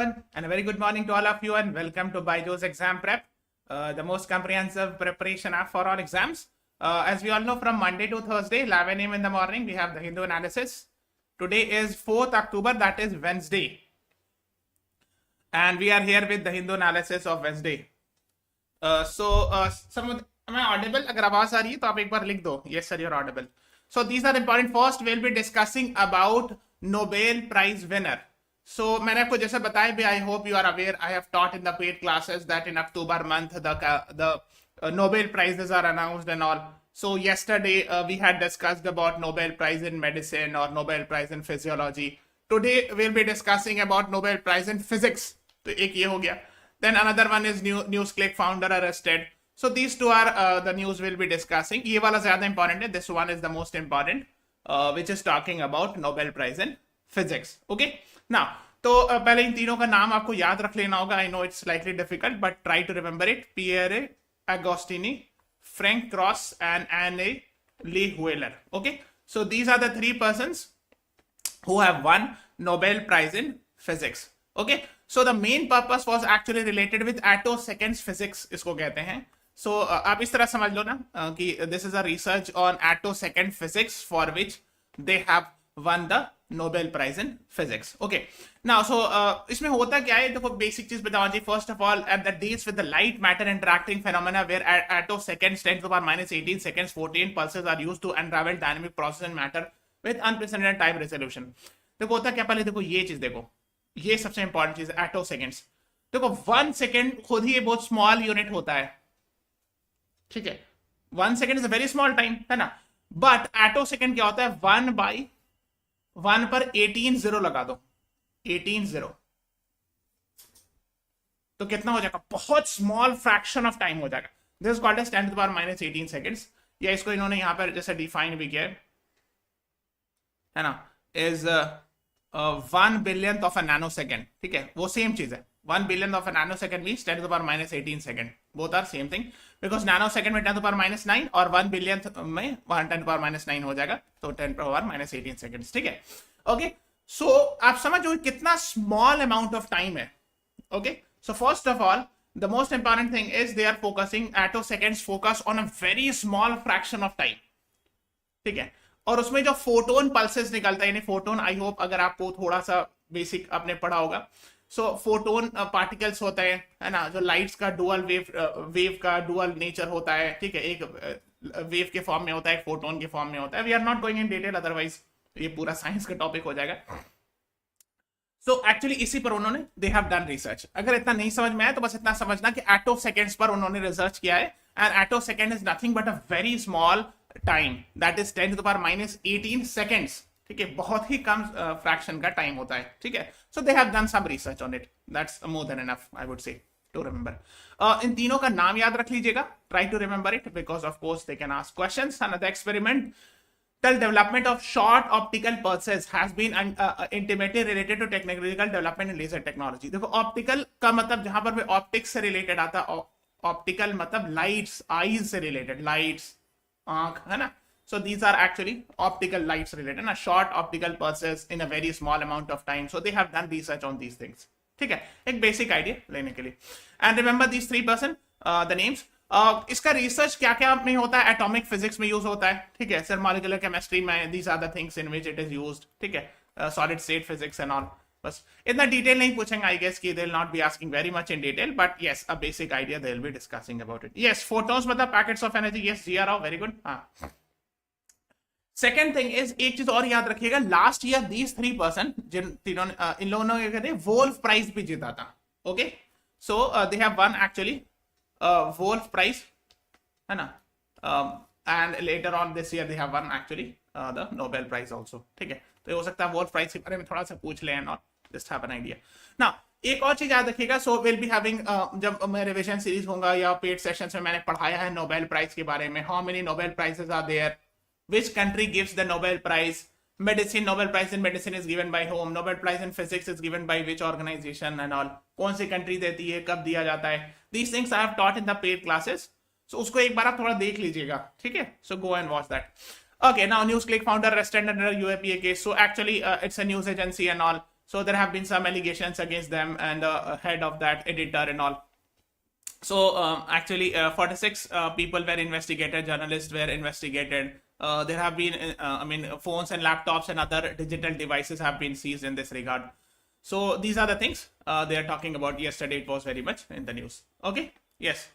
And a very good morning to all of you and welcome to BYJU'S Exam Prep, the most comprehensive preparation app for all exams. As we all know, from Monday to Thursday, 11 a.m. in the morning, we have the Hindu analysis. Today is 4th October, that is Wednesday. And we are here with the Hindu analysis of Wednesday. Am I audible? अगर आवाज आ रही है तो आप एक बार लिख दो. Yes, sir, you're audible. So these are important. First, we'll be discussing about Nobel Prize winner. So मैंने आपको जैसे बताया भी, I hope you are aware, I have taught in the paid classes that in October month the Nobel Prizes are announced and all. So yesterday we had discussed about Nobel Prize in Medicine or Nobel Prize in Physiology. Today we'll be discussing about Nobel Prize in Physics. तो एक ये हो गया. Then another one is NewsClick founder arrested. So these two are the news we'll be discussing. ये वाला ज़्यादा important है. This one is the most important, which is talking about Nobel Prize in Physics. Okay. Now, तो पहले इन तीनों का नाम आपको याद रख लेना होगा. I know it's slightly difficult, but try to remember it. Pierre Agostini, Frank Cross, and Anne Lee-Wheeler. Okay. So these are the three persons who have won Nobel Prize in Physics. Okay. So the main purpose was actually related with attoseconds physics, इसको कहते हैं. So आप इस तरह समझ लो ना कि this is a research on attosecond physics for which they have won the Nobel Prize in Physics. Okay. Now, so इसमें होता क्या है? देखो basic चीज बताओ जी. First of all, at the dates with the light matter interacting phenomena where attoseconds 10 to the power minus 18 seconds 48 pulses are used to unravel dynamic process in matter with unprecedented time resolution. देखो होता क्या, पहले देखो ये चीज देखो, ये सबसे इंपॉर्टेंट चीज है एटोसेकेंड्स. देखो 1 सेकेंड खुद ही बहुत स्मॉल यूनिट होता है, ठीक है. 1 second is a very small time, है ना. बट एटोसेकेंड क्या होता है? 1/1 पर 18 0 लगा दो, 18 0, तो कितना हो जाएगा? बहुत स्मॉल फ्रैक्शन ऑफ टाइम हो जाएगा. This is called as 10 to the power minus 18 seconds. या इसको इन्होंने यहां पर जैसे डिफाइन भी किया है ना, is 1 billionth of a nanosecond. ठीक है, वो सेम चीज है. 1 billionth of a nanosecond means 10 to the power minus 18 second. Both are same thing because nanosecond में 10 to the power minus 9 और 1 billionth में 10 to the power minus 9 हो जाएगा, तो 10 to the power minus 18 seconds. ठीक है. ओके, सो आप समझो कितना स्मॉल अमाउंट ऑफ टाइम है. Okay, so first of all the most important thing is they are focusing, attoseconds focus on a very small fraction of time. ठीक है. और उसमें जो फोटोन पल्सेस निकलता है, यानी फोटोन, आई होप अगर आपको थोड़ा सा बेसिक आपने पढ़ा होगा. सो फोटोन पार्टिकल्स होते हैं, है ना, जो लाइट्स का डुअल वेव का डुअल नेचर होता है. ठीक है, एक वेव के फॉर्म में होता है, एक फोटोन के फॉर्म में होता है. We are not going in detail, otherwise ये पूरा साइंस का टॉपिक हो जाएगा. सो एक्चुअली इसी पर उन्होंने दे हैव डन रिसर्च. अगर इतना नहीं समझ में आया तो बस इतना समझना कि एटोसेकेंड्स पर उन्होंने रिसर्च किया है. And attosecond is nothing but a very small time, that is 10 to the power minus 18 seconds. ठीक है, बहुत ही कम फ्रैक्शन का टाइम होता है. ठीक है. So they have done some research on it. That's more than enough, I would say, to remember. इन तीनों का नाम याद रख लीजिएगा. Try to remember it because of course they can ask questions. Another experiment, till development of short optical pulses has been intimately related to technological development in laser technology. देखो optical का मतलब जहां पर भी ऑप्टिक्स से related आता है, optical मतलब लाइट्स, आईज से रिलेटेड, लाइट्स आंख, है ना. So these are actually optical lights related, na, short optical pulses in a very small amount of time. So they have done research on these things. ठीक है, एक basic idea लेने के लिए. And remember these 3 person, the names. इसका research क्या क्या में होता है? एटॉमिक फिजिक्स में यूज होता है. ठीक है, सर मॉलिक्यूलर केमिस्ट्री में, these are the things in which it is used. ठीक है, solid state physics and all. बस इतना डिटेल नहीं पूछेंगे, आई गेस कि they will not be asking very much in detail, but yes a basic idea they will be discussing about it. Yes, photons मतलब packets of energy. Yes G R Rao, very good. हाँ, second thing is, एक चीज और याद रखिएगा, last year these 3 person, जिन तीनों इन लोगों ने कहते हैं वोल्फ प्राइज भी जीता था. Okay, so they have won actually Wolf prize, है ना. And later on this year they have won actually the Nobel prize also. ठीक है, तो हो सकता है वोल्फ प्राइज के बारे में थोड़ा सा पूछ लें और just have an idea. Now एक और चीज याद रखिएगा. सो विल बी हैविंग, जब मैं रिवीजन सीरीज होगा या पेड सेशंस में मैंने पढ़ाया है नोबेल प्राइज के बारे में. How many Nobel prizes are there, which country gives the Nobel Prize, medicine, Nobel Prize in medicine is given by whom, Nobel Prize in physics is given by which organization and all, कौन सी country देती है, कब दिया जाता है. These things I have taught in the paid classes, so उसको एक बार आप थोड़ा देख लीजिएगा. ठीक है, so go and watch that. Okay, now NewsClick founder arrested under UAPA case. So actually it's a news agency and all. So there have been some allegations against them and the head of that editor and all. So actually 46 people were investigated, journalists were investigated. There have been, phones and laptops and other digital devices have been seized in this regard. So these are the things they are talking about. Yesterday it was very much in the news. Okay, yes.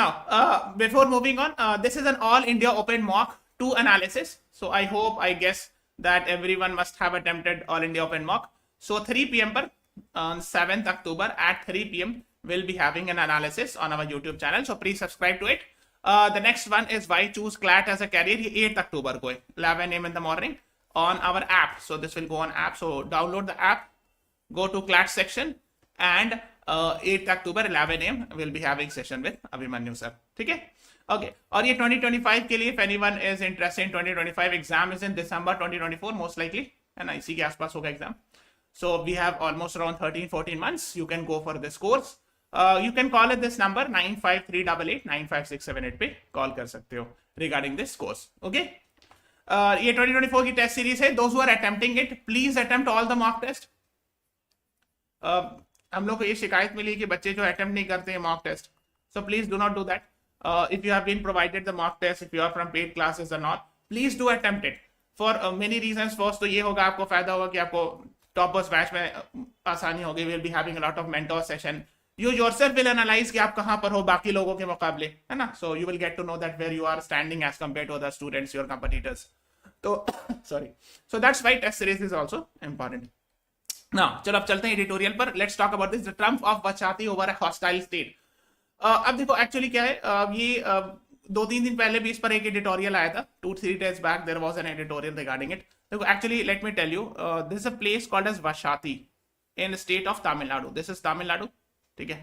Now, before moving on, this is an all India open mock 2 analysis. So I guess that everyone must have attempted all India open mock. So 3 p.m. per on 7th October at 3 p.m. we'll be having an analysis on our YouTube channel. So please subscribe to it. The next one is why choose CLAT as a career. 8th October ko 11 a.m. in the morning on our app. So this will go on app. So download the app, go to CLAT section, and 8th October 11 a.m. we'll be having session with Abhimanyu sir. Okay. Okay. और ये 2025 के लिए if anyone is interested in 2025 exam is in December 2024 most likely, है ना, इसी के आसपास होगा exam. So we have almost around 13-14 months. You can go for this course. You can call at this number 9538895678 पे कॉल कर सकते हो regarding this course. Okay. ये 2024 की टेस्ट सीरीज है. Those who are attempting it, please attempt all the mock test. हम लोग को ये शिकायत मिली कि बच्चे जो अटेम्प्ट नहीं करते हैं mock test, so please do not do that. If you have been provided the mock test, if you are from paid classes or not, please do attempt it for many reasons. First तो ये होगा, आपको फायदा होगा कि आपको toppers batch में आसानी होगी. We'll be having a lot of mentor session. You yourself will analyze कि आप कहाँ पर हो बाकी लोगों के मुकाबले, है ना. So you will get to know that where you are standing as compared to other students, your competitors. तो sorry. So that's why test series is also important. Now चलो अब चलते हैं एडिटोरियल पर. Let's talk about this, the triumph of Wadhshati over a hostile state. अब देखो actually क्या है, ये 2-3 दिन पहले भी इस पर एक एडिटोरियल आया था. 2-3 days back there was an editorial regarding it. देखो actually let me tell you, this is a place called as Wadhshati in the state of Tamil Nadu. This is Tamil Nadu, ठीक है,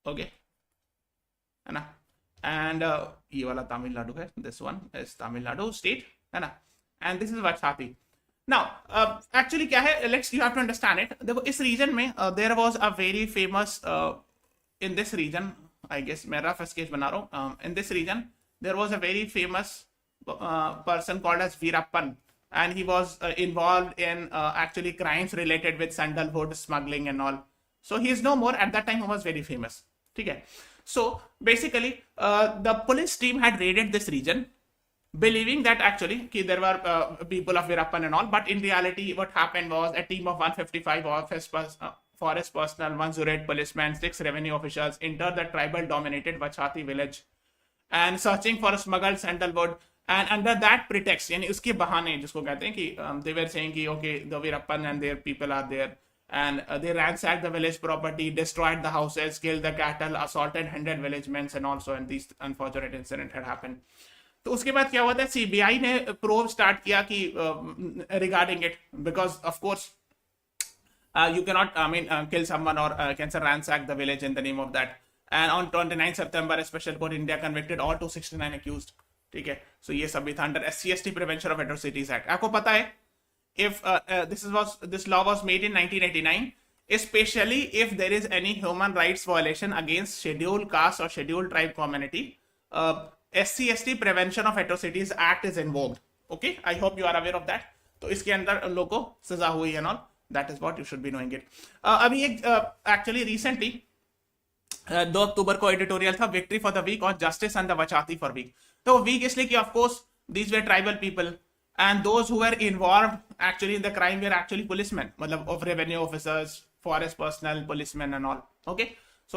okay, है ना. And ये वाला तमिलनाडु है, this one is Tamil Nadu state, है ना. And this is Wadhshati. Now actually क्या है, let's you have to understand it. देखो इस रीजन में there was a very famous in this region, I guess मैं rough sketch बना रहा हूँ. In this region there was a very famous person called as Veerappan, and he was involved in actually crimes related with sandalwood smuggling and all. So he is no more. At that time he was very famous, ठीक है. So basically the police team had raided this region believing that actually there were people of Veerappan and all, but in reality what happened was a team of 155 forest personnel, 108 policemen, 6 revenue officials entered the tribal dominated Wadhshati village and searching for smuggled sandalwood, and under that pretext, यानी उसके बहाने जिसको कहते हैं कि they were saying कि okay the Veerappan and their people are there, and they ransacked the village property, destroyed the houses, killed the cattle, assaulted 100 village men and also, and these unfortunate incident had happened. तो उसके बाद क्या हुआ था, CBI ने probe start किया कि regarding it, because of course you cannot kill someone or can ransack the village in the name of that. And on 29 September a special court India convicted all 269 accused, ठीक है. So ये सब भी था under SC/ST Prevention of Atrocities Act. आपको पता है, if this law was made in 1989, especially if there is any human rights violation against scheduled caste or scheduled tribe community, SC/ST Prevention of Atrocities Act is invoked. Okay, I hope you are aware of that. तो इसके अंदर उन लोगों को सजा हुई है और that is what you should be knowing it. अभी एक actually recently 2 अक्टूबर को एडिटोरियल था, विक्ट्री फॉर द वीक और justice and the Wadhshati for weak. तो वीक इसलिए कि of course these were tribal people and those who were involved actually in the crime were actually policemen, मतलब of revenue officers, forest personnel, policemen and all. Okay, so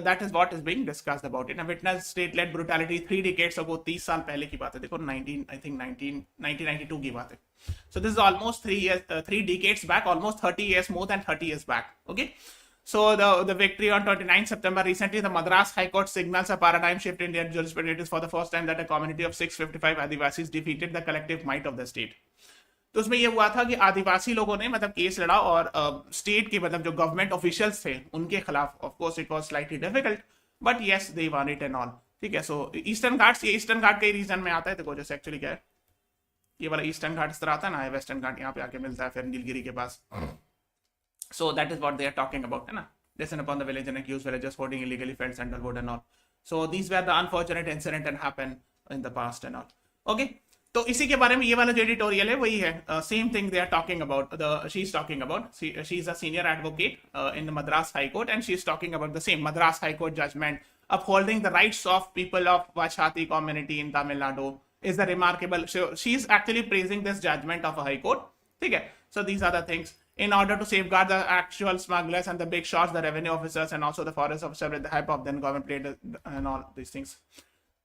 that is what is being discussed about it. A witness state-led brutality 3 decades ago, 30 साल पहले की बात है. देखो 1992 की बात है. So this is almost 3 decades back, almost 30 years, more than 30 years back. Okay, so the victory on 29 September recently, the Madras High Court signals a paradigm shift in Indian jurisprudence for the first time that a community of 655 Adivasis defeated the collective might of the state. तो उसमें ये हुआ था कि आदिवासी लोगों ने मतलब case लड़ा और स्टेट के मतलब जो गवर्नमेंट ऑफिशियल्स थे उनके खिलाफ. Of course it was slightly difficult, but yes they one it and all, ठीक है. सो ईस्टर्न घाट्स, ये ईस्टर्न घाट के रीजन में आता है. देखो जैसे एक्चुअली क्या है, ये वाला ईस्टर्न घाट इस तरह आता है ना, वेस्टर्न घाट यहाँ पे आके मिलता है फिर नीलगिरी के पास. So that is what they are talking about, है ना. Descent upon the village and accused villagers hoarding illegally felled sandalwood and all. So these were the unfortunate incident that happened in the past and all. Okay, तो इसी के बारे में ये वाला जो एडिटोरियल है वही है, same thing they are talking about, she is talking about, she is a senior advocate in Madras high court and she is talking about the same Madras high court judgement upholding the rights of people of Vashati community in Tamil Nadu is the remarkable. So she is actually praising this judgment of a high court. Okay, so these are the things. In order to safeguard the actual smugglers and the big shots, the revenue officers and also the forest officer with the help of then government played and all these things.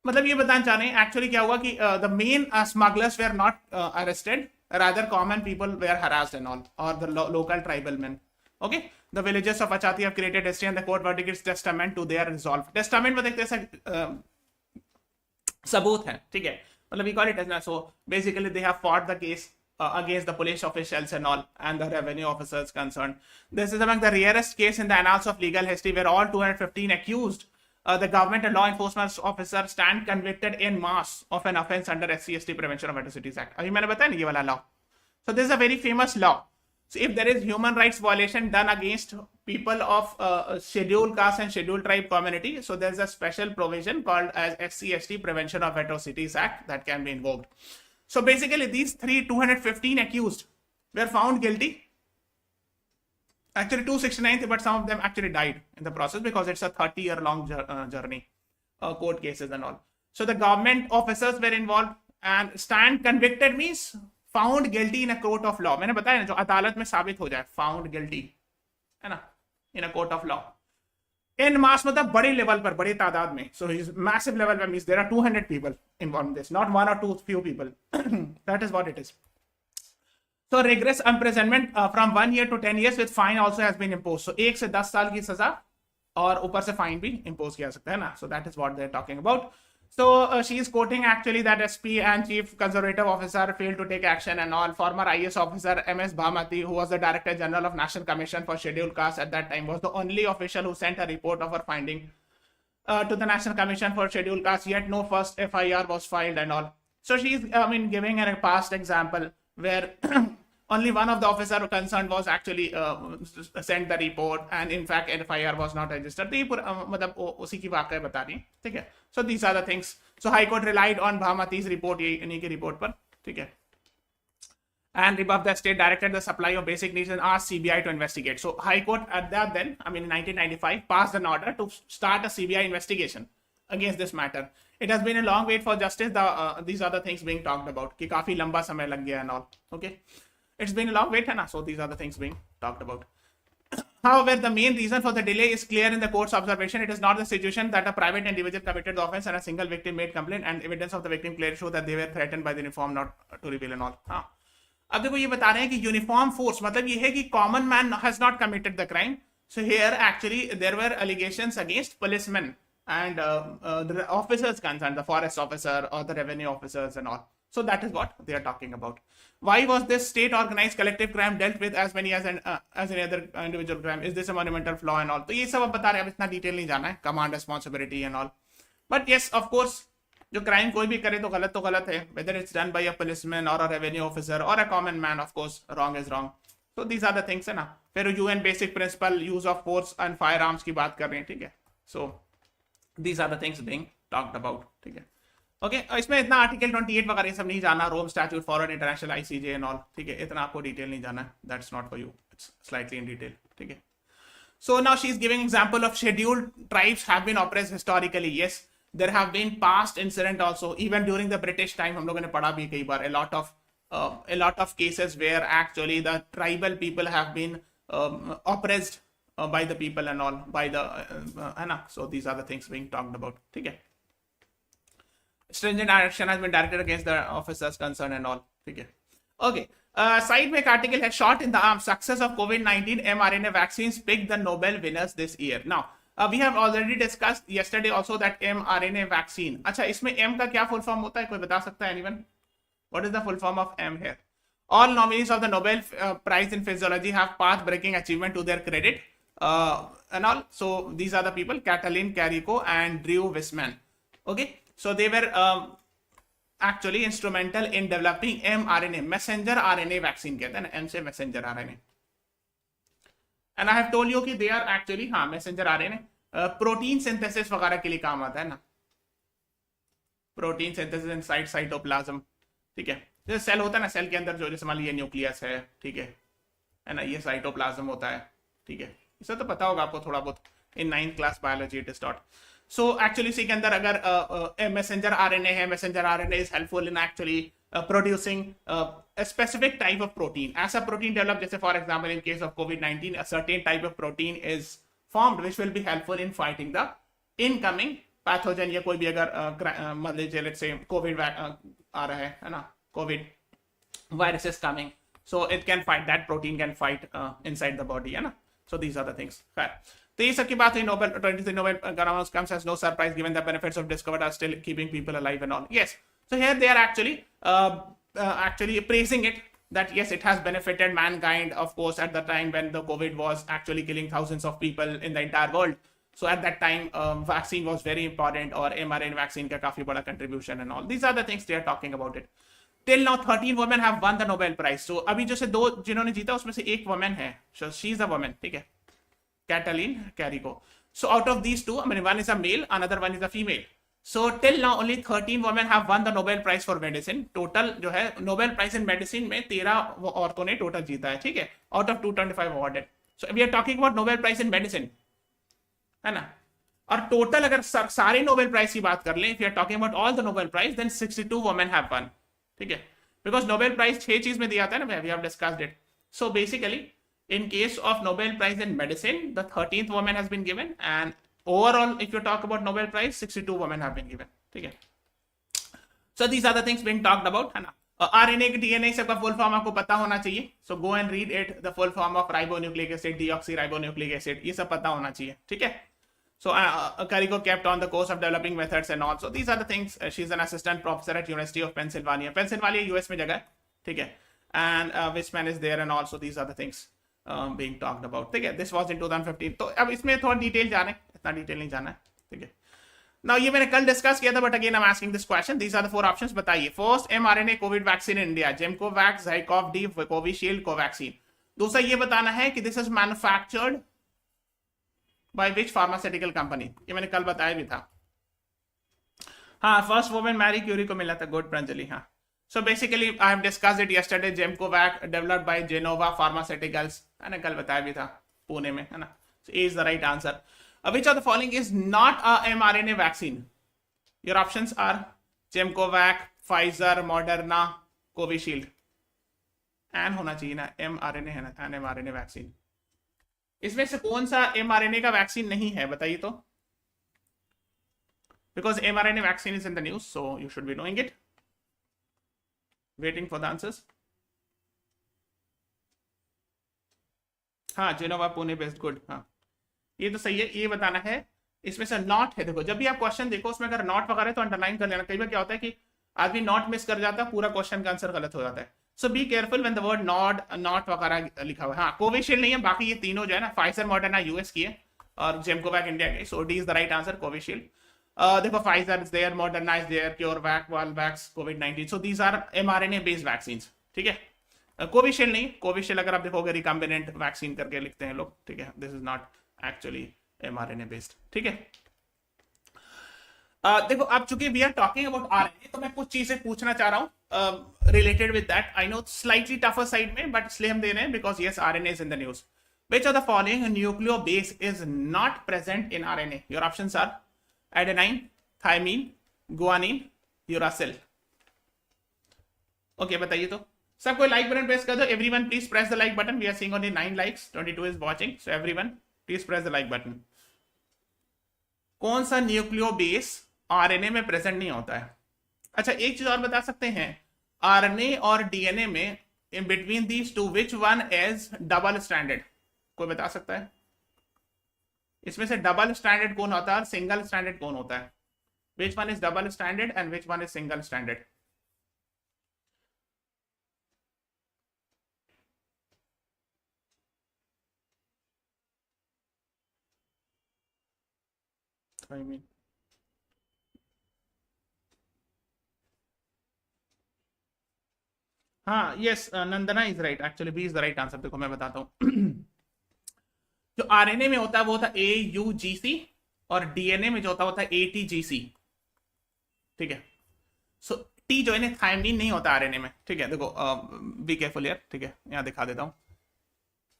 मतलब ये बताना चाह रहे हैं actually क्या हुआ कि the main smugglers were not arrested, rather common people were harassed and all, or the local tribal men. Okay, the villagers of Vashati have created history and the court verdict is testament to their resolve. Testament मतलब एक तरह से सबूत है, ठीक है, मतलब we call it as so basically they have fought the case against the police officials and all and the revenue officers concerned. This is among the rarest case in the annals of legal history where all 215 accused, the government and law enforcement officers stand convicted in mass of an offense under SC/ST Prevention of Atrocities Act. अभी मैंने बताया ना ये वाला law. So this is a very famous law. So if there is human rights violation done against people of scheduled caste and scheduled tribe community, so there is a special provision called as SC/ST Prevention of Atrocities Act that can be invoked. So basically these 215 accused were found guilty. Actually 269, but some of them actually died in the process because it's a 30-year long journey, court cases and all. So the government officers were involved and stand convicted means found guilty in a court of law. मैंने बताया ना जो अदालत में साबित हो जाए, found guilty है ना, in a court of law. In mass मतलब बड़े लेवल पर, बड़े तादाद में. सो मैसिव लेवल पर means there are 200 people involved in this, not one और two few people. That is what it is. So rigorous imprisonment from 1 year to 10 years with fine also has been imposed. सो 1 से 10 साल की सजा और ऊपर से fine भी impose किया सकता है ना. So that is what they are talking about. So she is quoting actually that SP and Chief Conservative Officer failed to take action and all. Former IS officer MS Bhamati, who was the Director General of National Commission for Scheduled Castes at that time, was the only official who sent a report of her finding to the National Commission for Scheduled Castes, yet no first FIR was filed and all. So she is, giving a past example where only one of the officer concerned was actually sent the report and in fact FIR was not registered. तो ये मतलब उसी की वाकया बता रही है, ठीक है. So these are the things. So High Court relied on Bhamati's report, ये इन्हीं की report पर, ठीक है. And above the state directed the supply of basic needs and asked CBI to investigate. So High Court at that then, in 1995, passed an order to start a CBI investigation against this matter. It has been a long wait for justice. These are the things being talked about. कि काफी लंबा समय लग गया and all. Okay. It's been a long wait, है ना. So these are the things being talked about. However, the main reason for the delay is clear in the court's observation. It is not the situation that a private individual committed the offense and a single victim made complaint and evidence of the victim clearly show that they were threatened by the uniform not to reveal and all. हाँ. अब देखो ये बता रहे हैं कि uniform force मतलब ये है कि common man has not committed the crime. So here actually there were allegations against policeman and the officers concerned, the forest officer or the revenue officers and all. So that is what they are talking about. Why was this state organized collective crime dealt with as many as any other individual crime? Is this a monumental flaw and all? तो ये सब अब बता रहे हैं, अब इतना detail नहीं जाना है, command responsibility and all. But yes, of course, जो क्राइम कोई भी करे तो गलत है, whether it's done by a policeman or a revenue officer or a common man, of course, wrong is wrong. So these are the things है ना. फिर UN basic principle use of force and firearms की बात कर रहे हैं, ठीक है. So these are the things being talked about, ठीक है. ओके, इसमें इतना आर्टिकल 28 वगैरह सब नहीं जाना, Rome statute for international ICJ and all, ठीक है. इतना आपको डिटेल नहीं जाना है, that's not for you, it's slightly in detail, ठीक है. So now she is giving example of scheduled tribes have been oppressed historically. Yes, there have been past incident also even during the British time. हम लोगों ने पढ़ा भी कई बार, a lot of cases where actually the tribal people have been oppressed by the people and all, by the है ना. So these are the things being talked about, ठीक है. Stringent action has been directed against the officers concerned and all, ठीक है. Okay, side में एक article है, shot in the arm, success of COVID-19 mRNA vaccines picked the Nobel winners this year. Now we have already discussed yesterday also that mRNA vaccine. अच्छा, इसमें M का क्या full form होता है, कोई बता सकता है anyone? What is the full form of M here? All nominees of the Nobel Prize in Physiology have path-breaking achievement to their credit and all. So these are the people, Katalin Kariko and Drew Weissman. Okay, so they were actually instrumental in developing mRNA, messenger RNA vaccine कहते हैं ना, M से messenger RNA. And I have told you कि they are actually हाँ messenger RNA protein synthesis वगैरह के लिए काम आता है ना, protein synthesis inside cytoplasm ठीक है। जैसे सेल होता है ना, सेल के अंदर जो जैसे मान लीजिए न्यूक्लियस है, ठीक है ना, ये साइटोप्लाज्म होता है, ठीक है, इसे तो पता होगा आपको थोड़ा बहुत, इन 9th class biology it is taught. So actually इसी के अंदर अगर मैसेंजर आरएनए है, messenger RNA is helpful in actually producing a specific type of protein. As a protein developed, जैसे for example in case of COVID-19, a certain type of protein is formed which will be helpful in fighting the incoming pathogen, या कोई भी अगर मतलब let's say COVID आ रहा है ना, COVID virus is coming, so it can fight, that protein can fight inside the body, है ना. So these are the things. तो ये सब की बात हुई Nobel 23 Nobel comes as no surprise given the benefits of discovered are still keeping people alive and all. Yes. So here they are actually praising it, that yes, it has benefited mankind, of course, at the time when the COVID was actually killing thousands of people in the entire world. So at that time, vaccine was very important, or mRNA vaccine का काफी बड़ा contribution and all. These are the things they are talking about it. Till now, 13 women have won the Nobel Prize. So अभी जैसे 2 जिन्होंने जीता उसमें से एक woman है. So she is a woman, ठीक है, Katalin Kariko. So out of these two, I mean, one is a male, another one is a female. So till now only 13 women have won the Nobel Prize for Medicine. Total जो है Nobel Prize in Medicine में 13 औरतों ने total जीता है, ठीक है, out of 225 awarded. So we are talking about Nobel Prize in Medicine, है ना. और टोटल अगर सारे नोबेल प्राइज की बात कर लें, if we are talking about all the Nobel Prize, then 62 women have won, ठीक है, because Nobel Prize 6 चीज में दिया था ना, we have discussed it. So basically in case of Nobel Prize in Medicine, the 13th woman has been given, and overall if you talk about Nobel Prize, 62 women have been given, ठीक है. So these are the things being talked about, है ना. RNA के DNA सबका full form आपको पता होना चाहिए. So go and read it, the full form of ribonucleic acid, deoxyribonucleic acid, ये सब पता होना चाहिए, ठीक है. So Kariko kept on the course of developing methods and all. So these are the things. She's an assistant professor at University of Pennsylvania. Pennsylvania US में जगह है, ठीक है, and Wisman is there and all. So these are the things being talked about, ठीक है. This was in 2015. तो अब इसमें थोड़ा डिटेल जाने, इतना डिटेल नहीं जाना है, ठीक है. Now ये मैंने कल डिस्कस किया था, but again I'm asking this question. These are the 4 options. बताइए. First, mRNA COVID vaccine in India, 𝗟𝗂𝗴𝗏 𝗟𝗂𝗏 Covishield Covaxin. दूसरा ये बताना है कि this is manufactured by which pharmaceutical company. ये मैंने कल बताया भी था. हाँ, फर्स्ट वुमेन मैरी क्यूरी को मिला था. गुड प्रंजलि. हाँ. So basically I have discussed it yesterday. 𝗟𝗂𝗏 developed by 𝗟𝗂𝗴𝗃 मैंने कल बताया भी था, पुणे में, है ना. So A is the right answer. Which of the following is not a mRNA vaccine? Your options are 𝗟𝗂𝗏, Pfizer, Moderna, Covishield. And होना चाहिए ना mRNA, है ना, an mRNA vaccine. इसमें से कौन सा mRNA का वैक्सीन नहीं है बताइए तो. Because mRNA vaccine is in the news, so you should be knowing it. Waiting for the answers. हाँ, जेनोवा पुणे बेस्ड. गुड. हाँ, ये तो सही है. ये बताना है इसमें से नॉट है. देखो जब भी आप क्वेश्चन देखो उसमें अगर नॉट वगैरह तो अंडरलाइन कर लेना. कई बार क्या होता है कि आदमी नॉट मिस कर जाता है, पूरा क्वेश्चन का आंसर गलत हो जाता है. So be careful when the word not वगैरह लिखा हुआ है. हाँ, कोविशील्ड नहीं है, बाकी ये तीनों जो है ना, फाइजर मॉडर्ना यूएस की है और 𝗟𝗂𝗏 इंडिया की. So D is the right answer, Covishield. देखो Pfizer is there, Moderna is there, CureVac, Valvax, COVID-19. So these are mRNA based vaccines, ठीक है. कोविशील्ड नहीं. कोविशील्ड अगर आप देखोगे रिकम्बिनेंट वैक्सीन करके लिखते हैं लोग, ठीक है. This is not actually mRNA based, ठीक है. देखो अब चूंकि we are talking about RNA, तो मैं कुछ चीजें पूछना चाह रहा हूं related with that. I know slightly tougher side में, बट इसलिए हम दे रहे हैं because yes RNA is in the news. Which of the following nucleobase is not present in RNA? Your options are adenine, thymine, guanine, uracil. Okay, बताइए तो. सबको like button press कर दो. Everyone please press the like button. We are seeing only 9 likes. 22 is watching. So everyone please press the like button. कौन सा nucleobase RNA में present नहीं होता है? अच्छा, एक चीज और बता सकते हैं. RNA और DNA में in between these two, which one is double stranded? कोई बता सकता है? इसमें से डबल स्टैंडर्ड कौन होता है और सिंगल स्टैंडर्ड कौन होता है? Which one is double stranded and which one is single stranded? I mean, हाँ, yes, Nandana is right. Actually B is the right answer. देखो मैं बताता हूँ. जो आरएनए में होता है वो होता है AUGC और डीएनए में जो होता है ATGC, ठीक है. सो टी जो है ना थायमीन नहीं होता आरएनए में, ठीक है। देखो बी केयरफुल यार, ठीक है, यहाँ दिखा देता हूँ,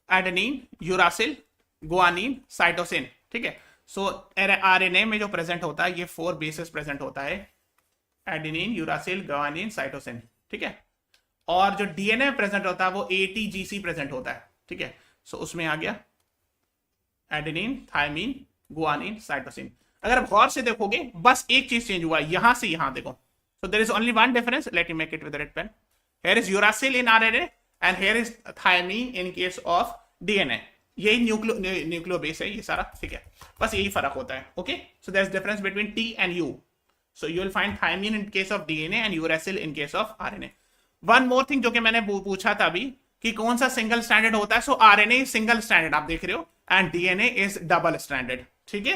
एडेनिन, यूरासिल, गुआनिन, साइटोसिन, ठीक है। सो आरएनए में जो प्रेजेंट होता है ये 4 बेसेस प्रेजेंट होता है, एडेनिन, यूरासिल, गुआनिन, साइटोसिन, ठीक है। और जो डीएनए में प्रेजेंट होता है वो एटीजीसी प्रेजेंट होता है, ठीक है। सो उसमें आ गया एडेनिन, थायमीन, गुआनिन, साइटोसिन। अगर आप गौर से देखोगे बस एक चीज चेंज हुआ है, यहां से यहां देखो। So there is only one difference, let me make it with red pen. Here is uracil in RNA and here is thymine in case of DNA. यही न्यूक्लियो बेस है ये सारा, ठीक है, बस यही फर्क होता है। Okay, so there is difference between T and U. So you will find thymine in case of DNA and uracil in case of RNA. One more thing जो कि मैंने पूछा था अभी कि कौन सा सिंगल स्टैंडर्ड होता है। सो आरएनए इज सिंगल स्टैंडर्ड, आप देख रहे हो, and DNA is double standard, ठीक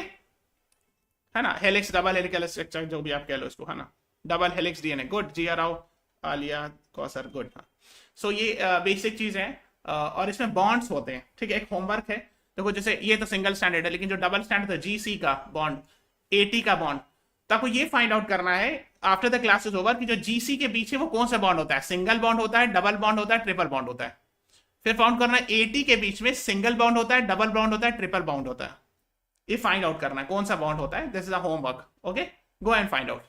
है ना। हेलिक्स, डबल हेलिकल स्ट्रक्चर जो भी आप कह लो इसको, है ना, डबल हेलिक्स डीएनए। गुड, जी राव, आलिया कौसर, गुड। हाँ, सो ये बेसिक चीज है। और इसमें बॉन्ड्स होते हैं, ठीक है। एक होमवर्क है, देखो जैसे ये तो सिंगल स्टैंडर्ड है, लेकिन जो डबल स्टैंडर्ड है जीसी का बॉन्ड, एटी का बॉन्ड, तो आपको ये फाइंड आउट करना है after the class is over कि जो जीसी के पीछे वो कौन सा बॉन्ड होता है, सिंगल बॉन्ड होता है, डबल बॉन्ड होता है, ट्रिपल बॉन्ड होता है। फिर फाउंड करना है एटी के बीच में सिंगल बॉन्ड होता है, डबल बॉन्ड होता है, ट्रिपल बॉन्ड होता है। ये फाइंड आउट करना है कौन सा बॉन्ड होता है। This is a homework, okay, go and find out.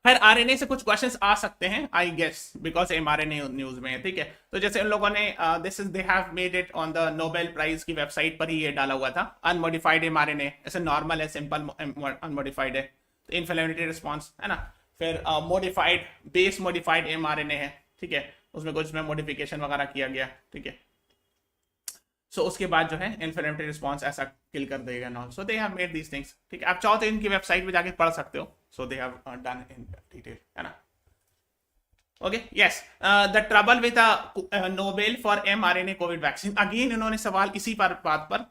फिर आरएनए से कुछ क्वेश्चंस आ सकते हैं, I guess, because mRNA news में है, ठीक है। तो जैसे उन लोगों ने this is they have made it on the Nobel prize की वेबसाइट पर ही ये डाला हुआ था, अनमोडिफाइड एमआरएनए, ऐसे नॉर्मल है, सिंपल अनमोडिफाइड है, तो इन्फ्लेमेटरी रिस्पॉन्स है ना। फिर मॉडिफाइड, बेस मॉडिफाइड एमआरएनए है, ठीक है, उसमें कुछ में मॉडिफिकेशन वगैरह किया गया, ठीक है। सो उसके बाद जो है इन्फ्लेमेटरी रिस्पॉन्स ऐसा किल कर देगा नॉल। So they have made these things, ठीक है। आप चाहो तो इनकी वेबसाइट पे जाके पढ़ सकते हो। So they have done in detail, है ना। Okay, yes, the trouble with Nobel for mRNA COVID vaccine, again इन्होंने सवाल इसी पर बात पर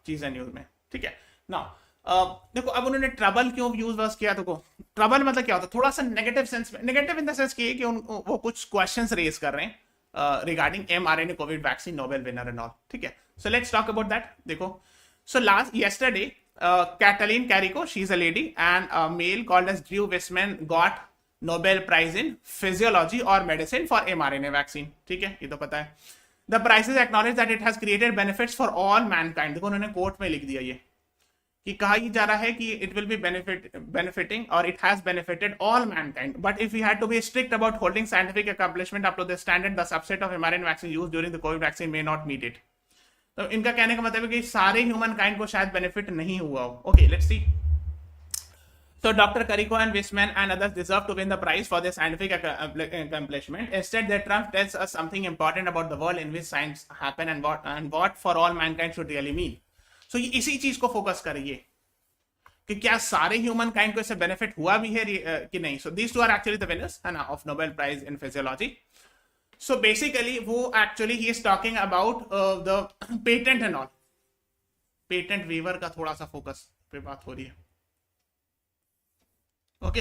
चीज है न्यूज में, ठीक है ना। देखो अब उन्होंने ट्रबल क्यों यूज वर्स किया, देखो ट्रबल मतलब क्या होता है, थोड़ा सा नेगेटिव सेंस में, नेगेटिव इन द सेंस कि वो कुछ क्वेश्चंस रेज कर रहे हैं regarding mRNA COVID vaccine Nobel winner and all, ठीक है। So let's talk about that. देखो, so yesterday Kathleen Carrico, she's a lady, and a male called as 𝗟𝗲𝗴𝗹 got Nobel Prize in Physiology or Medicine for mRNA vaccine, ठीक है, ये तो पता है। The prize acknowledge that it has created benefits for all mankind। देखो उन्होंने court में लिख दिया ये कि कहा ही जा रहा है कि इट विल बी benefiting और it has benefited all mankind, but if we had to be strict about holding scientific accomplishment up to the standard, the subset of mRNA vaccine used during the COVID vaccine may not meet it। तो इनका कहने का मतलब है कि सारे human kind को शायद बेनिफिट नहीं हुआ हो। Okay, let's see. So Dr. Carrico and Wisman and others deserve to win the prize for their scientific accomplishment. Instead, their triumph tells us something important about the world in which science happen and what for all mankind should really mean. So ये इसी चीज को focus करिए कि क्या सारे human kind को इससे बेनिफिट हुआ भी है कि नहीं। So these two are actually the winners, है ना, of Nobel prize in physiology. So basically वो actually he is talking about the patent and all, patent waiver का थोड़ा सा फोकस पे बात हो रही है। ओके,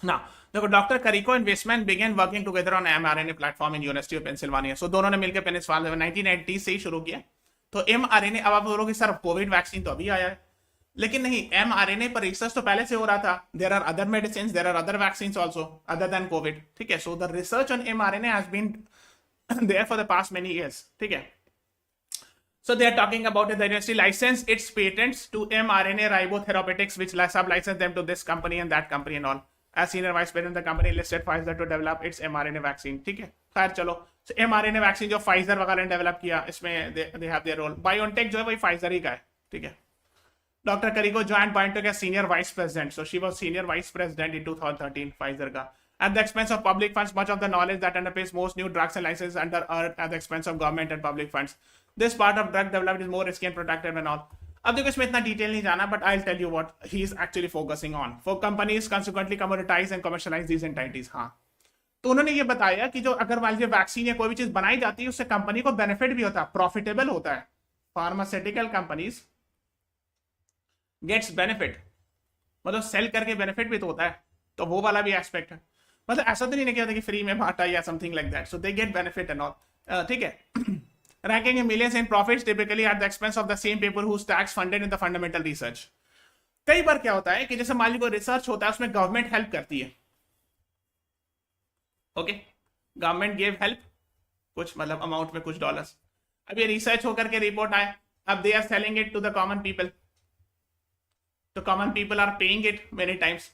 now देखो doctor Kariko and Weissman began working together on mRNA platform in University of Pennsylvania. So दोनों ने मिलकर पेनिसिलिन 1980 से ही शुरू किया। तो एमआरएनए, अब आप बोलोगे सर कोविड वैक्सीन तो अभी आया है, लेकिन नहीं, एमआरएनए पर रिसर्च तो पहले से हो रहा था। There are other medicine, there are other vaccine also other than Covid, ठीक है। So the research on mRNA has been there for the past many years, ठीक है। So they are talking about it. The university licensed its patents to mRNA ribotherapeutics, which sub-licensed them to this company and that company and all. As senior vice president, the company listed Pfizer to develop its mRNA vaccine. ठीक है, खैर चलो। So mRNA vaccine जो Pfizer वगैरह ने develop किया, इसमें they have their role. BioNTech जो है वही Pfizer ही का है, ठीक है। Dr. Carrico joined BioNTech as senior vice president. So she was senior vice president in 2013, Pfizer का. At the expense of public funds, much of the knowledge that underpins most new drugs and licenses under at the expense of government and public funds. This part of drug development is more risky and protected and all. अब देखो इसमें इतना detail नहीं जाना, but I'll tell you what he is actually focusing on. For companies consequently commoditize and commercialize these entities. हाँ, तो उन्होंने ये बताया कि जो अगर मान लीजिए वैक्सीन या कोई भी चीज बनाई जाती है उससे कंपनी को बेनिफिट भी होता है, प्रॉफिटेबल होता है। फार्मास्यूटिकल कंपनीज गेट्स बेनिफिट, मतलब सेल करके बेनिफिट भी तो होता है, तो वो वाला भी एस्पेक्ट है। मतलब ऐसा तो नहीं कहता कि फ्री में बांटा या something like that. So they get benefit and all, ठीक है। Ranking in millions in profits typically at the expense of the same people whose tax funded in the fundamental research. कई बार क्या होता है कि जैसे मान लीजिए कोई रिसर्च होता है उसमें गवर्नमेंट हेल्प करती है, ओके, गवर्नमेंट गिव हेल्प कुछ मतलब अमाउंट में कुछ डॉलर्स, अब ये रिसर्च होकर के रिपोर्ट आए, अब they are selling it to the common people, तो common people are paying it many times,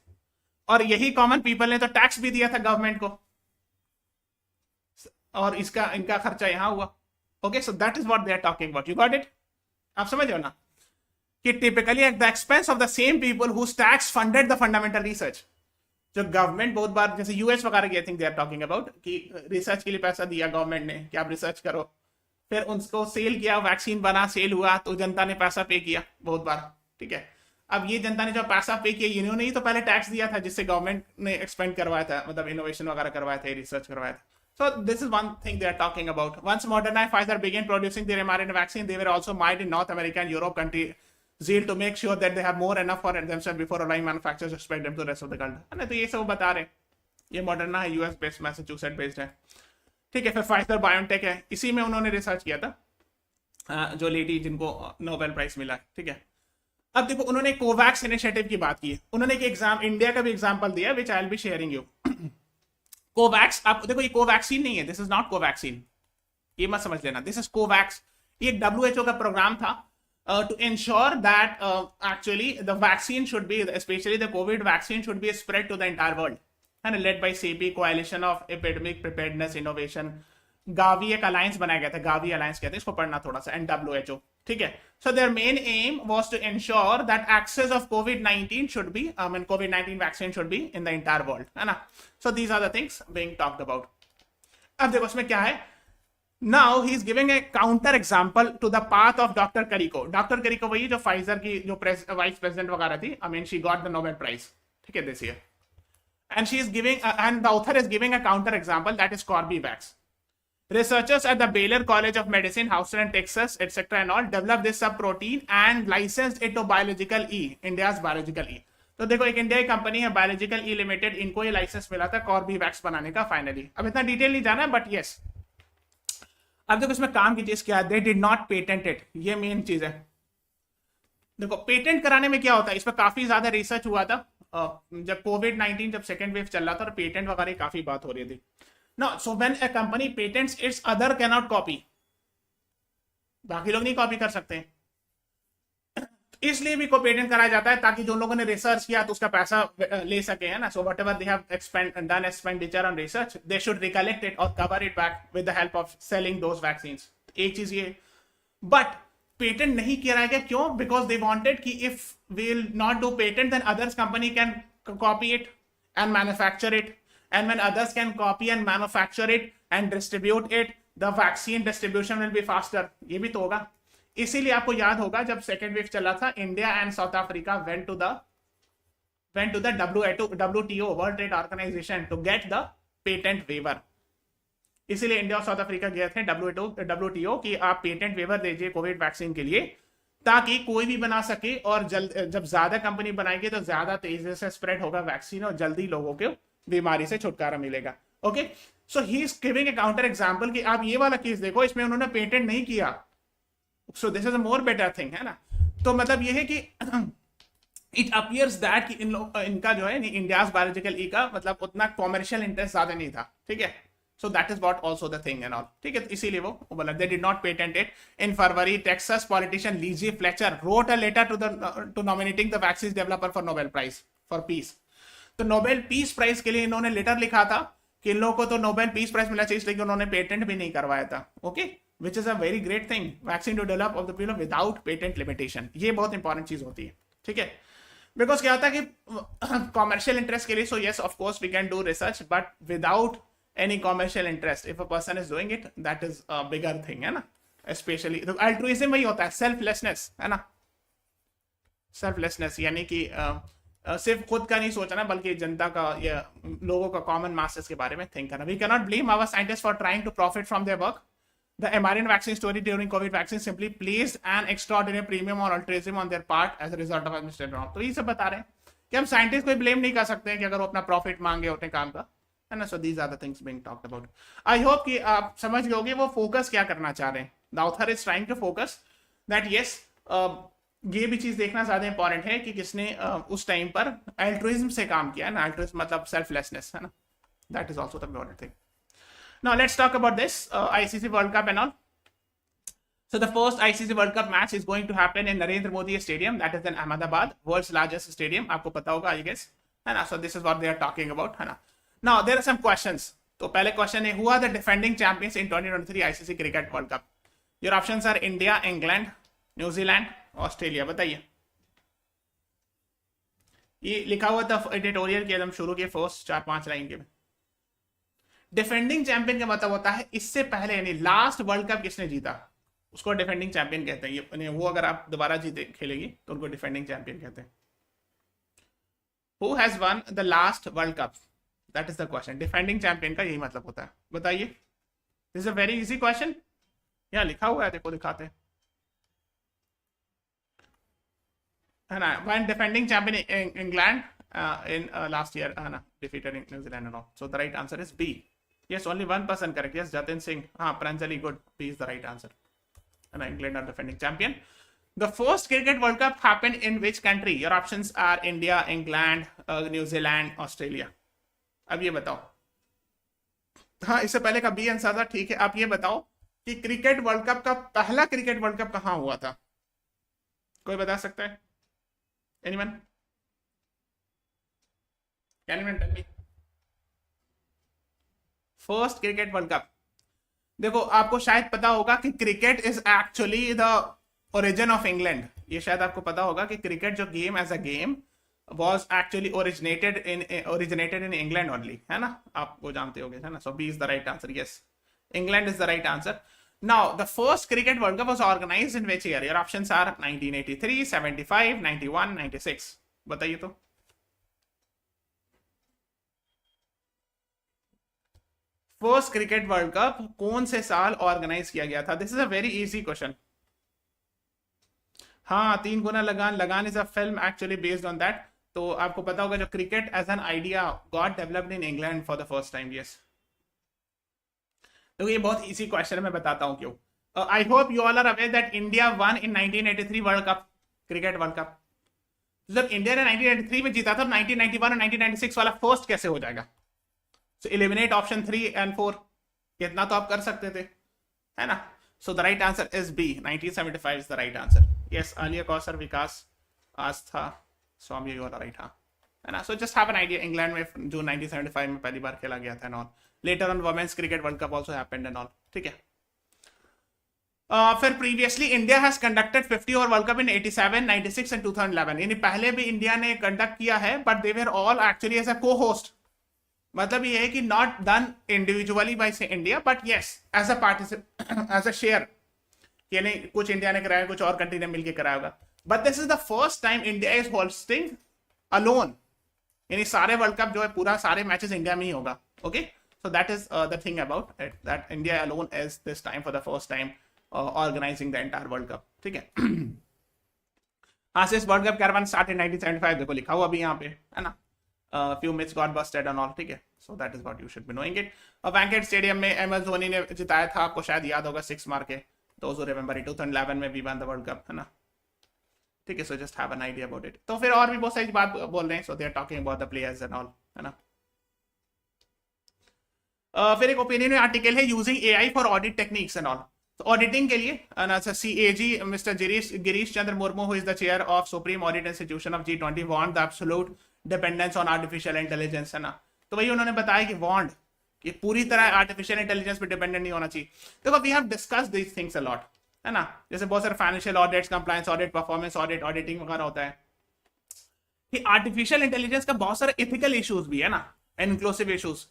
और यही कॉमन पीपल ने तो टैक्स भी दिया था गवर्नमेंट को, और इसका इनका खर्चा यहां हुआ, okay, so that is what they are talking about, you got it, आप समझ रहे हो ना, कि typically at the expense of the same people whose tax funded the fundamental research, जो गवर्नमेंट बहुत बार जैसे यूएस वगैरह की I think they are talking about कि रिसर्च के लिए पैसा दिया गवर्नमेंट ने कि आप रिसर्च करो, फिर उनको सेल किया, वैक्सीन बना, सेल हुआ, तो जनता ने पैसा पे किया बहुत बार, ठीक है, अब ये जनता ने जो पैसा पे किया इन्होंने ही तो पहले टैक्स दिया था जिससे गवर्नमेंट ने एक्सपेंड करवाया था, मतलब इनोवेशन वगैरह करवाया था, रिसर्च करवाया था. So this is one thing they are talking about. Once Moderna and Pfizer began producing their mRNA vaccine, they were also mired in North America and Europe country zeal to make sure that they have more enough for themselves before allowing manufacturers to spread them to the rest of the world. है ना, तो ये सब बता रहे हैं. ये Moderna है, US based, मैसेच्यूसेट्स बेस्ड है, ठीक है. फिर Pfizer BioNTech है, इसी में उन्होंने रिसर्च किया था, जो लेडी जिनको नोबेल प्राइज मिला, ठीक है. अब देखो उन्होंने कोवैक्स इनिशिएटिव की बात की है, उन्होंने एक एग्जाम इंडिया का भी एग्जांपल दिया which I will be sharing you. Covax, आप देखो ये कोवैक्सीन नहीं है, दिस इज नॉट कोवैक्सीन, ये मत समझ लेना, दिस इज कोवैक्स. ये WHO का प्रोग्राम था to ensure that actually the vaccine should be, especially the covid vaccine should be spread to the entire world, है ना, led by CP coalition of epidemic preparedness innovation. Gavi एक alliance बनाया गया था, Gavi alliance कहते हैं इसको, पढ़ना थोड़ा सा, एंड WHO, ठीक है. So their main aim was to ensure that access of COVID-19 should be, COVID-19 vaccine should be in the entire world, है ना. So these are the things being talked about. अब देखो इसमें क्या है. Now he is giving a counter example to the path of Dr. 𝗟𝗏. Dr. 𝗟𝗏 वही जो Pfizer की जो वाइस प्रेसिडेंट वगैरह थी, she got the Nobel Prize, ठीक है, this year. And she is giving, and the author is giving a counter example, that is 𝗟𝗏𝗴𝗏. Researchers at the Baylor College of Medicine, Houston, Texas, etc. and all developed this sub-protein and licensed it to Biological E, India's Biological E. तो देखो एक India की company है Biological E limited, इनको ये licence मिला था 𝗟𝗏𝗴𝗏 बनाने का फाइनली. अब इतना डिटेल नहीं जाना है, बट यस. अब देखो इसमें काम की चीज क्या है, दे डिड नॉट पेटेंट इट, ये मेन चीज है. देखो पेटेंट कराने में क्या होता है, इस पर काफी ज्यादा रिसर्च हुआ था जब COVID-19 जब सेकेंड वेव चल रहा था, और पेटेंट वगैरह काफी बात हो रही थी. No, so when a company patents, its other cannot copy. बाकी लोग नहीं कॉपी कर सकते, इसलिए भी को पेटेंट कराया जाता है ताकि जो लोगों ने रिसर्च किया तो उसका पैसा ले सके, है ना. So whatever they have done expenditure on research, they should recollect it or cover it back with the help of selling those vaccines. एक चीज ये, but पेटेंट नहीं किया गया, क्यों? Because they wanted कि if we will not do patent, then others company can copy it and manufacture it. And when others can copy and manufacture it and distribute it, the vaccine distribution will be faster. ये भी तो होगा. इसीलिए आपको याद होगा जब second wave चला था, India and south Africa went to the WTO, World Trade Organization, to get the patent waiver. इसीलिए इंडिया और साउथ अफ्रीका गए थे WTO कि आप पेटेंट वेवर दीजिए कोविड वैक्सीन के लिए, ताकि कोई भी बना सके, और जब ज्यादा कंपनी बनाएगी तो ज्यादा तेजी से स्प्रेड होगा वैक्सीन, और जल्दी लोगों को बीमारी से छुटकारा मिलेगा. Okay, so he is giving a counter example कि आप ये वाला केस देखो, इसमें उन्होंने पेटेंट नहीं किया, सो this is a more better thing, है ना. तो मतलब ये है कि इट अपीयर्स दैट कि इनका जो है इंडियाज बायोलॉजिकल ई का मतलब उतना कॉमर्शियल इंटरेस्ट ज्यादा नहीं था, ठीक है. So that is what also the thing and all, ठीक है. इसीलिए वो बोला they did not patent it. In February Texas politician Lizzie Fletcher wrote a letter to nominating the vaccine developer for Nobel prize for peace. तो Nobel peace prize के लिए इन्होंने letter लिखा था कि इन लोगों को तो नोबेल पीस प्राइज मिला चाहिए, इसलिए उन्होंने पेटेंट भी नहीं करवाया था. Okay, which is a very great thing, vaccine to develop of the people without patent limitation. ये बहुत इंपॉर्टेंट चीज होती है, ठीक है. बिकॉज क्या होता है कि कॉमर्शियल इंटरेस्ट के लिए, so yes of course we can do research, but without any commercial interest, if a person is doing it, that is a bigger thing, है ना. स्पेशली अल्ट्रुइज्म वही होता है, सेल्फलेसनेस, है ना. सेल्फलेसनेस यानी कि सिर्फ खुद का नहीं सोचना, बल्कि जनता का या लोगों का, कॉमन मासेस के बारे में थिंक करना. We can not blame our scientist for trying to profit from their work. The mRNA vaccine story during COVID vaccine simply placed an extraordinary premium on altruism on their part as a result of Mr. Enroll. तो ये सब बता रहे हैं कि हम scientist को blame नहीं कर सकते हैं कि अगर वो अपना प्रॉफिट मांगे अपने काम का, है ना. So these are the things being talked about. I hope कि आप समझ गए होंगे वो फोकस क्या करना चाह रहे हैं. The author is trying to focus that yes ये भी चीज देखना ज्यादा इंपॉर्टेंट है कि किसने उस टाइम पर अल्ट्रुइज्म से काम किया है ना, अल्ट्रुइज्म मतलब सेल्फलेसनेस है ना, that is also the important thing. Now let's talk about this ICC world cup and all. So the first ICC World Cup match is going to happen in Narendra Modi Stadium, that is in Ahmedabad, world's largest stadium. आपको पता होगा I guess, है ना. So this is what they are talking about, है ना. Now there are some questions. तो पहले question है, who are the defending champions in 2023 ICC Cricket World Cup? Your options are India, England, New Zealand, Australia. बताइए. ये लिखा हुआ था एडिटोरियल के एकदम शुरू के फर्स्ट 4-5 लाइन के में. डिफेंडिंग चैंपियन का मतलब होता है इससे पहले यानी लास्ट वर्ल्ड कप किसने जीता, उसको डिफेंडिंग चैंपियन कहते हैं. ये वो अगर आप दोबारा जीते खेलेगी तो उनको डिफेंडिंग चैंपियन कहते हैं. Who has one the last world cup, that is the question. Defending champion का यही मतलब होता है. बताइए. This is a very easy question. यहाँ लिखा हुआ है, देखो दिखाते हैं, है ना. One defending champion England in last year, defeated New Zealand and all. So the right answer is B. Yes, only one person correct. Yes, Jatin Singh. Pranjali, good. B is the right answer. And England are defending champion. The first cricket World Cup happened in which country? Your options are India, England, New Zealand, Australia. अब ये बताओ. हाँ, इससे पहले का B answer था, ठीक है. आप ये बताओ कि क्रिकेट वर्ल्ड कप का पहला क्रिकेट वर्ल्ड कप कहाँ हुआ था? कोई बता सकता है? Anyone? Can you tell me? First cricket world cup. देखो आपको शायद पता होगा कि cricket is actually the origin of England. ये शायद आपको पता होगा कि क्रिकेट जो game as a game was actually originated in England only, है ना. आप वो जानते होगे, है ना. So B is the right answer. Yes, England is the right answer. Now the first cricket world cup was organised in which year? Your options are 1983, 75, 91, 96. बताइए तो. फर्स्ट क्रिकेट वर्ल्ड कप कौन से साल ऑर्गेनाइज किया गया था? This is a very easy question. हाँ, 3 गुना Lagaan. Lagaan is a film actually based on that. तो आपको पता होगा जो cricket as an idea got developed in England for the first time. Yes, तो ये बहुत इजी क्वेश्चन है, मैं बताता हूँ क्यों. I hope you all are aware that India won in 1983 world cup, cricket world cup. जब इंडिया ने 1983 में जीता था, 1991 और 1996 वाला फर्स्ट कैसे हो जाएगा? So eliminate option 3 and 4. कितना तो आप कर सकते थे, है ना. So the right answer is B. 1975 is the right answer. Yes, 𝗟𝗂 Vikas Aastha Swami, you are right, हाँ, है ना. So just have an idea. England में जो 1975 में पहली बार खेला गया था and all. Later on women's cricket world cup also happened and all. ठीक है. फिर previously India has conducted 50 over world cup in 87, 96 and 2011. यानी पहले भी इंडिया ने कंडक्ट किया है, but they were all actually as a co-host. मतलब ये है कि नॉट डन इंडिविजुअली बाय से India, but yes as a participant, as a share. यानी कुछ इंडिया ने कराया, कुछ और कंट्री ने मिलकर कराया होगा. But this is the first time India is hosting alone. यानी सारे वर्ल्ड कप जो है पूरा सारे मैचेस इंडिया में ही होगा. Okay, so that is the thing about it, that India alone is this time for the first time organizing the entire world cup. ठीक है. हाँ, since world cup caravan start in 1975, देखो लिखा हुआ अभी यहाँ पे, है ना. few myths got busted and all. ठीक है. So that is what you should be knowing it. Wankhede stadium में MS धोनी ने जिताया था, आपको शायद याद होगा, 6 मार के. Those who remember it, 2011 में we won the World Cup, है ना. ठीक है. So just have an idea about it. तो फिर और भी बहुत सारी बात बोल रहे हैं. So they are talking about the players and all, है ना. फिर एक ओपिनियन आर्टिकल है using AI for audit techniques and all. तो ऑडिटिंग के लिए CAG mister Girish Chandra Murmu, who is the chair of supreme audit institution of G20, want the absolute dependence on artificial intelligence, है ना. तो वही उन्होंने बताया कि वांट कि पूरी तरह आर्टिफिशियल इंटेलिजेंस पे डिपेंडेंट नहीं होना चाहिए. देखो we have discussed these things a lot, है ना. जैसे बहुत सारे financial audits, compliance audit, performance audit, auditing वगैरह होता है कि आर्टिफिशियल इंटेलिजेंस का बहुत सारे एथिकल इश्यूज भी है ना, इंक्लूसिव इश्यूज.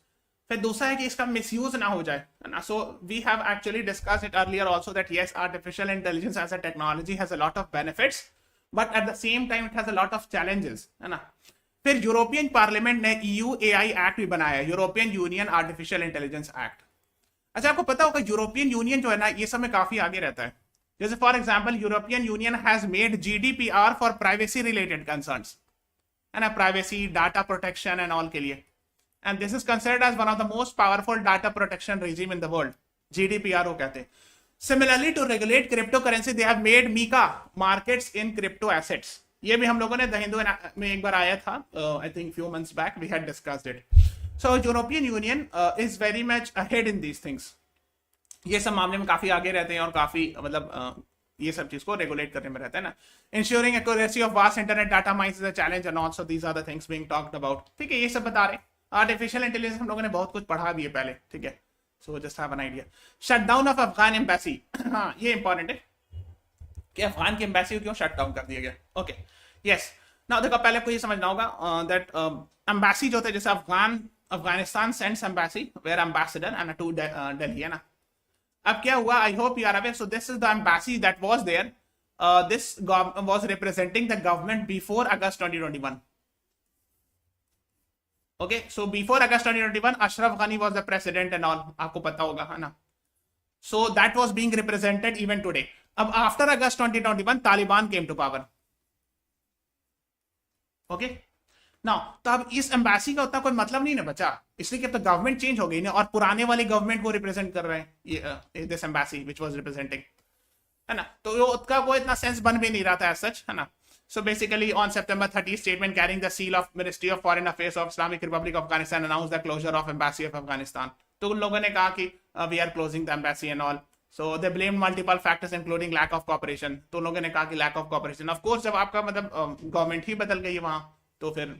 फिर दूसरा है कि इसका मिसयूज ना हो जाए, है ना. So we have actually discussed it earlier also that yes, artificial intelligence as a technology has a lot of benefits, but at the same time it has a lot of challenges, है ना. फिर European parliament ने EU AI act भी बनाया, European union artificial intelligence act. अच्छा, आपको पता होगा यूरोपियन यूनियन जो है ना, ये सब में काफी आगे रहता है. जैसे for example European union has made GDPR for privacy related concerns, है ना, privacy, data protection and all के लिए. And this is considered as one of the most powerful data protection regime in the world. GDPR वो कहते हैं. Similarly to regulate crypto currency they have made MiCA markets in crypto assets. ये भी हम लोगों ने द हिंदू में एक बार आया था, I think few months back we had discussed it. So European union is very much ahead in these things. ये सब मामले में काफी आगे रहते हैं और काफी मतलब ये सब चीज को रेगुलेट करने में रहता है ना। Ensuring accuracy of vast internet data mines is a challenge and also these are the things being talked about. ठीक है, ये सब बता रहे हैं। आर्टिफिशियल इंटेलिजेंस हम लोगों ने बहुत कुछ पढ़ा भी है पहले। ठीक है, so just have an idea. Shutdown of Afghan embassy, हाँ ये इंपॉर्टेंट है कि अफगान की एम्बेसी क्यों शट डाउन कर दिया गया। ओके यस, नाउ देखो पहले आपको ये समझना होगा दैट एम्बेसी जो होता है, जैसे Afghanistan sends embassy where ambassador and to Delhi, है ना। अब क्या हुआ, I hope you are aware, so this is the embassy that was there, this was representing the government before August 2021। Okay, so before August 2021 Ashraf Ghani was the president and all, आपको पता होगा, है ना। So that was being represented even today. अब after August 2021 Taliban came to power. Okay now, तो अब इस embassy का उतना कोई मतलब नहीं ना बचा, इसलिए कि अब तो गवर्नमेंट चेंज हो गई ना, और पुराने वाले गवर्नमेंट को रिप्रेजेंट कर रहे हैं ये this embassy which was representing, है ना। तो वो उसका कोई इतना सेंस बन भी नहीं रहा था एज सच, है ना। So basically on September 30, statement carrying the seal of Ministry of Foreign Affairs of Islamic Republic of Afghanistan announced the closure of embassy of Afghanistan. तो उन लोगों ने कहा कि we are closing the embassy and all. So they blamed multiple factors including lack of cooperation. तो उन लोगों ने कहा कि lack of cooperation. Of course जब आपका मतलब गवर्नमेंट ही बदल गई है वहां, तो फिर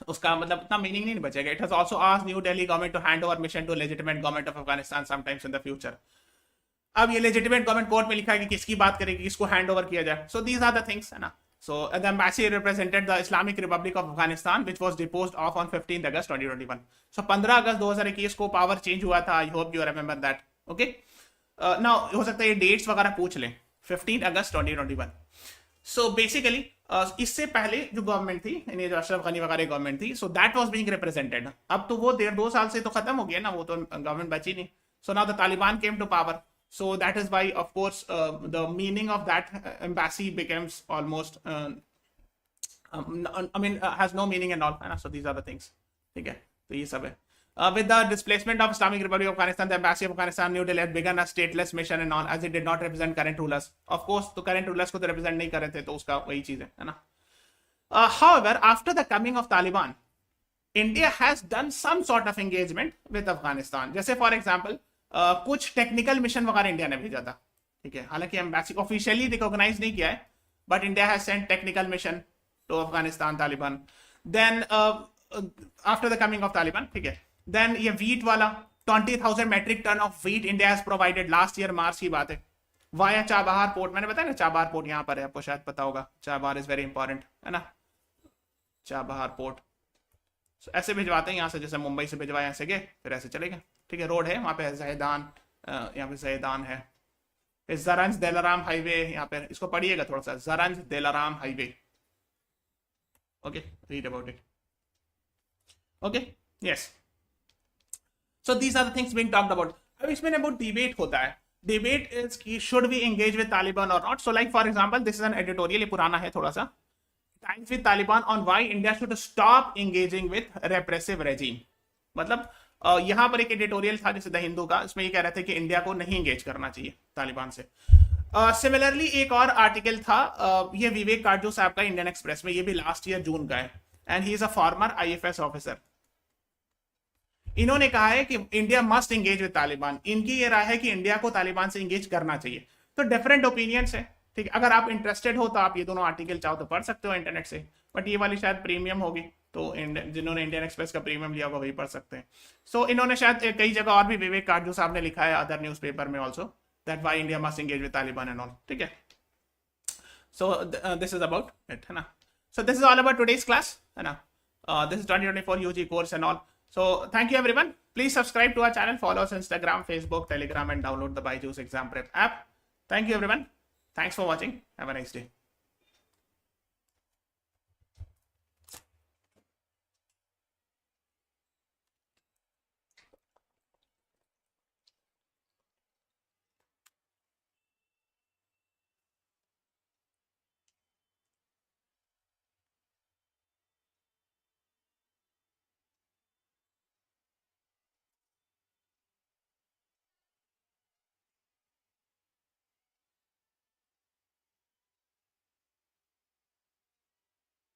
उसका मतलब इतना मीनिंग नहीं बचेगा। It has also asked New Delhi government to hand over mission to legitimate government of Afghanistan sometimes in the future. अब ये legitimate government कोर्ट में लिखा है कि किसकी बात करेगी, किसको हैंड ओवर किया जाए। So these are the things, है ना। So the embassy represented the Islamic Republic of Afghanistan, which was deposed off on 15th August 2021. So 15 अगस्त 2021 को पावर चेंज हुआ था। I hope you remember that. Okay. Now हो सकता है ये dates वगैरह पूछ लें। 15 अगस्त 2021. So basically इससे पहले जो गवर्नमेंट थी, यानी जो अशरफ गनी वगैरह गवर्नमेंट थी, so that was being represented. अब तो वो 1.5-2 साल से तो खत्म हो गया ना, वो तो गवर्नमेंट बची नहीं। So now the Taliban came to power. So that is why, of course, the meaning of that embassy becomes almost, has no meaning and all. So these are the things. ठीक है, तो ये सब है. With the displacement of Islamic Republic of Afghanistan, the embassy of Afghanistan, New Delhi, had begun a stateless mission and all, as it did not represent current rulers. Of course, तो current rulers को तो represent नहीं कर रहे थे, तो उसका वही चीज है ना. However, after the coming of Taliban, India has done some sort of engagement with Afghanistan. जैसे for example, कुछ टेक्निकल मिशन वगैरह इंडिया ने भेजा था, ठीक है, हालांकि एम्बेसी ऑफिशियली रिकॉग्नाइज नहीं किया है, but India has sent technical mission to Afghanistan Taliban. Then after the coming of Taliban, ठीक है, देन ये वीट वाला 20,000 metric ton of wheat India has provided last year March की बात है, वाया चाबहार पोर्ट। मैंने बताया ना चाबहार पोर्ट यहाँ पर है, आपको शायद पता होगा, चाबहार इज वेरी इंपॉर्टेंट, है ना, चाबहार पोर्ट। ऐसे भिजवाते हैं यहाँ से, जैसे मुंबई से भिजवाए ऐसे गए, फिर ऐसे चले गए, ठीक है। रोड है वहाँ पे ज़ैदान, यहाँ पे ज़ैदान है, ज़रंज दिलाराम हाईवे, यहाँ पे इसको पढ़िएगा थोड़ा सा, Zaranj Delaram highway. Okay, read about it. Okay, yes, so these are the things being talked about. अब इसमें अबाउट डिबेट होता है, डिबेट इज कि should we engage with Taliban or not. So like for example, this is an editorial, ये पुराना है थोड़ा सा, times with Taliban on why India should stop engaging with repressive regime. मतलब यहाँ पर एक एडिटोरियल था जैसे द हिंदू का, इसमें ये कह रहे थे कि इंडिया को नहीं एंगेज करना चाहिए तालिबान से। सिमिलरली एक और आर्टिकल था, ये विवेक काटजू साहब का, इंडियन एक्सप्रेस में, ये भी लास्ट ईयर जून का है, and he is a former IFS officer. इन्होंने कहा है कि India must engage with Taliban. इनकी ये राय है कि इंडिया को तालिबान से एंगेज करना चाहिए। तो डिफरेंट ओपिनियंस है, ठीक है। अगर आप इंटरेस्टेड हो तो आप ये दोनों आर्टिकल चाहो तो पढ़ सकते हो इंटरनेट से, बट ये वाली शायद प्रीमियम होगी, तो जिन्होंने इंडियन एक्सप्रेस का प्रीमियम लिया होगा वही पढ़ सकते हैं। सो इन्होंने शायद कई जगह और भी, विवेक काटजू साहब ने लिखा है अदर न्यूज़पेपर में also, that why India must engage with Taliban and all, ठीक है। सो दिस इज अबाउट इट, है ना। सो this is all about today's class, है ना। This is 2024 UG course and all. So thank you everyone. Please subscribe to our channel, follow us on Instagram, Facebook, Telegram, and download the BYJU'S exam prep app. Thank you everyone. Thanks for watching. Have a nice day.